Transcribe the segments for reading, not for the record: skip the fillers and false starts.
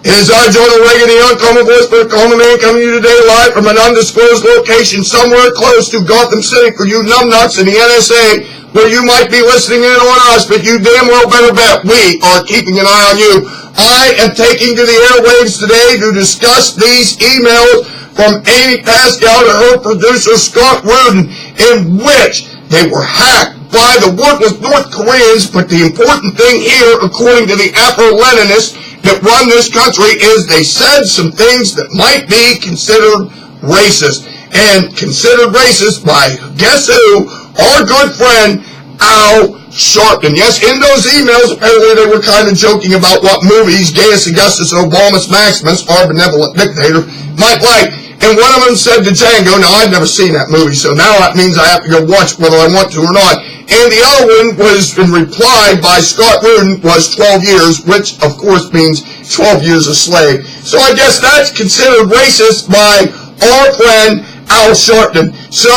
As I join the regular uncommon voice for a common man coming to you today live from an undisclosed location somewhere close to Gotham City for you numbnuts in the NSA, where you might be listening in on us, but you damn well better bet we are keeping an eye on you. I am taking to the airwaves today to discuss these emails from Amy Pascal to her producer Scott Rudin, in which they were hacked by the worthless North Koreans, but the important thing here, according to the Afro-Leninists that run this country, is they said some things that might be considered racist. And considered racist by, guess who? Our good friend, Al Sharpton. Yes, in those emails, apparently they were kind of joking about what movies Gaius Augustus Obamus Maximus, our benevolent dictator, might like. And one of them said to Django, now I've never seen that movie, so now that means I have to go watch whether I want to or not. And the other one was, in reply by Scott Rudin, was 12 years, which of course means 12 years a slave. So I guess that's considered racist by our friend Al Sharpton. So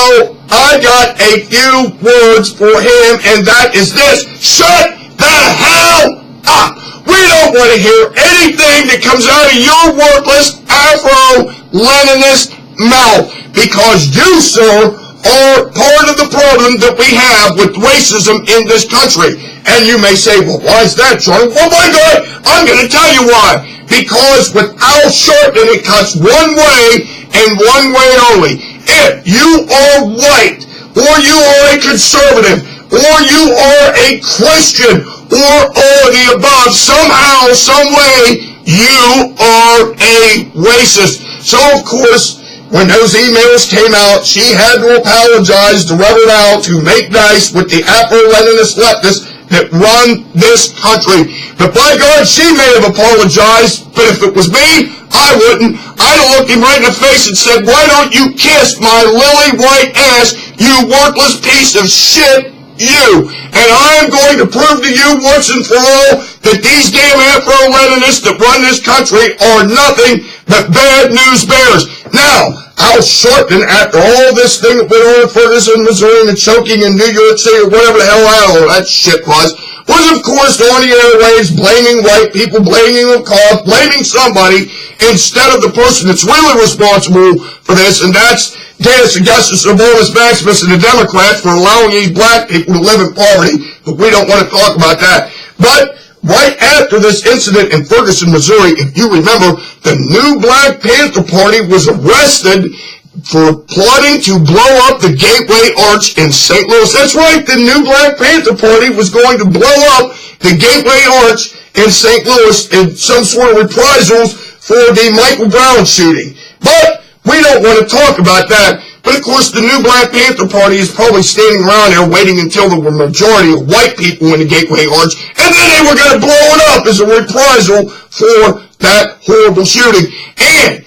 I got a few words for him, and that is this: shut the hell up! We don't want to hear anything that comes out of your worthless Afro-Leninist mouth, because you, sir, are part of the problem that we have with racism in this country. And you may say, well, why is that, Charlie? Well, my God, I'm going to tell you why. Because with Al Sharpton, it cuts one way and one way only. If you are white, or you are a conservative, or you are a Christian, or all of the above, somehow, some way, you are a racist. So, of course, when those emails came out, she had to apologize to Reverend Al to make nice with the Afro-Leninist leftists that run this country. But by God, she may have apologized, but if it was me, I wouldn't. I'd have looked him right in the face and said, why don't you kiss my lily white ass, you worthless piece of shit, you. And I'm going to prove to you once and for all that these damn Afro-Leninists that run this country are nothing but bad news bears. Now, Al Sharpton, after all this thing that went on in Ferguson, Missouri, and the choking in New York City, or whatever the hell all that shit was of course on the airwaves blaming white people, blaming the cops, blaming somebody instead of the person that's really responsible for this, and that's Gaius Augustus Obamus Maximus and the Democrats for allowing these black people to live in poverty. But we don't want to talk about that. But right after this incident in Ferguson, Missouri, if you remember, the new Black Panther Party was arrested for plotting to blow up the Gateway Arch in St. Louis. That's right, the new Black Panther Party was going to blow up the Gateway Arch in St. Louis in some sort of reprisals for the Michael Brown shooting. But we don't want to talk about that. But of course, the new Black Panther Party is probably standing around there waiting until there were a majority of white people in the Gateway Arch, and then they were going to blow it up as a reprisal for that horrible shooting. And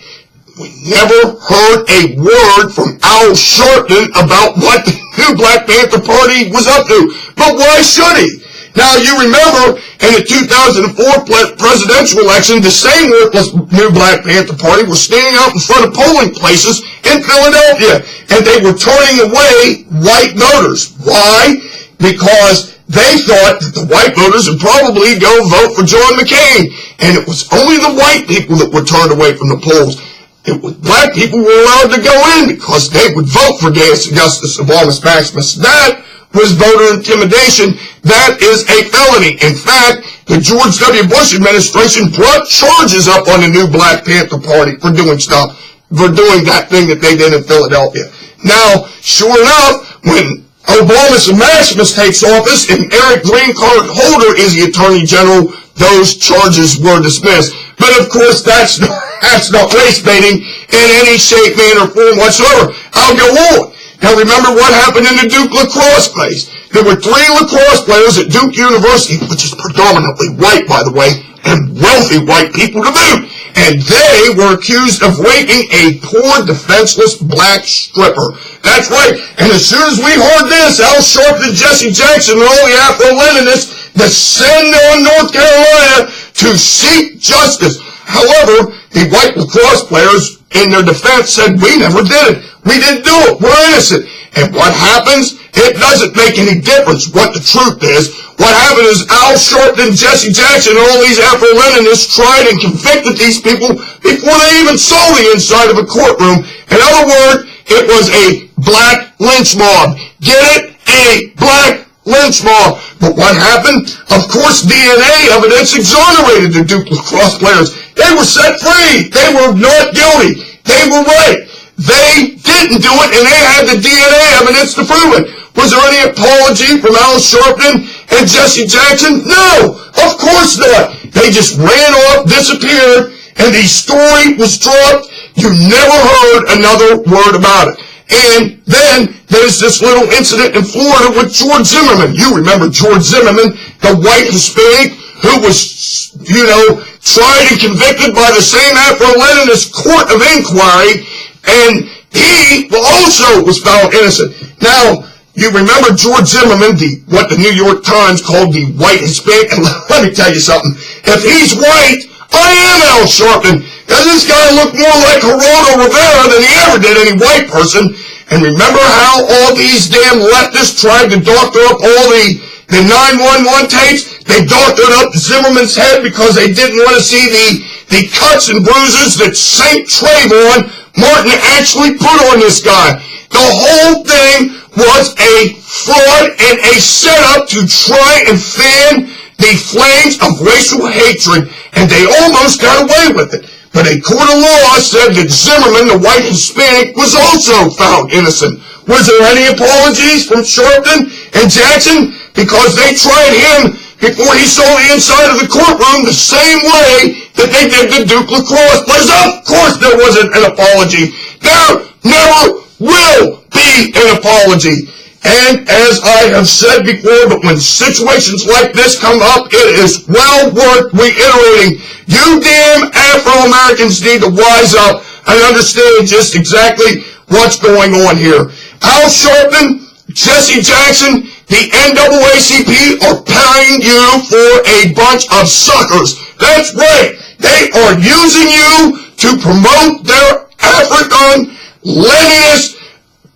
we never heard a word from Al Sharpton about what the new Black Panther Party was up to. But why should he? Now, you remember in the 2004 presidential election, the same worthless new Black Panther Party was standing out in front of polling places in Philadelphia, and they were turning away white voters. Why? Because they thought that the white voters would probably go vote for John McCain, and it was only the white people that were turned away from the polls. It was black people were allowed to go in because they would vote for Gaius Augustus Obamus Maximus. That was voter intimidation. That is a felony. In fact, the George W. Bush administration brought charges up on the new Black Panther Party for doing that thing that they did in Philadelphia. Now, sure enough, when Obamus Maximus takes office and Eric Green Card Holder is the Attorney General, those charges were dismissed. But of course, that's not race baiting in any shape, manner, or form whatsoever. I'll go on. Now remember what happened in the Duke lacrosse place. There were 3 lacrosse players at Duke University, which is predominantly white, by the way, and wealthy white people to boot. And they were accused of raping a poor, defenseless black stripper. That's right. And as soon as we heard this, Al Sharpton, Jesse Jackson, and all the Afro-Leninists descend on North Carolina to seek justice. However, the white lacrosse players, in their defense, said, we never did it. We didn't do it. We're innocent. And what happens? It doesn't make any difference what the truth is. What happened is Al Sharpton, Jesse Jackson, and all these Afro-Leninists tried and convicted these people before they even saw the inside of a courtroom. In other words, it was a black lynch mob. Get it? A black lynch mob. But what happened? Of course, DNA evidence exonerated the Duke lacrosse players. They were set free. They were not guilty. They were right. They didn't do it, and they had the DNA evidence to prove it. Was there any apology from Al Sharpton and Jesse Jackson? No, of course not. They just ran off, disappeared, and the story was dropped. You never heard another word about it. And then there's this little incident in Florida with George Zimmerman. You remember George Zimmerman, the white Hispanic who was, tried and convicted by the same Afro-Leninist court of inquiry, and he also was found innocent. Now, you remember George Zimmerman, what the New York Times called the white Hispanic, and let me tell you something. If he's white, I am Al Sharpton, because this guy looked more like Geraldo Rivera than he ever did any white person. And remember how all these damn leftists tried to doctor up all the 911 tapes? They doctored up Zimmerman's head because they didn't want to see the cuts and bruises that St. Trayvon Martin actually put on this guy. The whole thing was a fraud and a setup to try and fan the flames of racial hatred, and they almost got away with it. But a court of law said that Zimmerman, the white Hispanic, was also found innocent. Was there any apologies from Sharpton and Jackson? Because they tried him before he saw the inside of the courtroom the same way that they did the Duke lacrosse players. Of course there wasn't an apology. There never will be an apology. And as I have said before, but when situations like this come up, it is well worth reiterating. You damn Afro-Americans need to wise up and understand just exactly what's going on here. Al Sharpton, Jesse Jackson, the NAACP are paying you for a bunch of suckers. That's right. They are using you to promote their African Leninist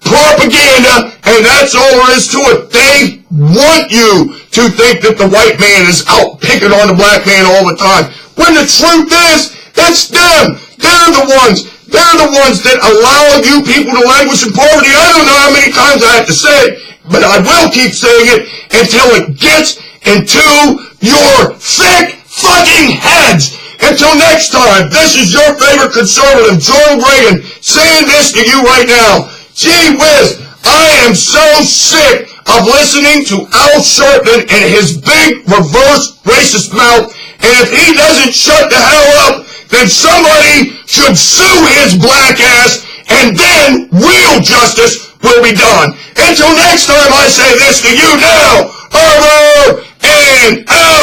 propaganda, and that's all there is to it. They want you to think that the white man is out picking on the black man all the time. When the truth is, it's them. They're the ones that allow you people to languish in poverty. I don't know how many times I have to say it, but I will keep saying it until it gets into your thick fucking heads. Until next time, this is your favorite conservative, Joel Reagan, saying this to you right now. Gee whiz, I am so sick of listening to Al Sharpton and his big reverse racist mouth, and if he doesn't shut the hell up, then somebody should sue his black ass, and then real justice will be done. Until next time, I say this to you now, over and out.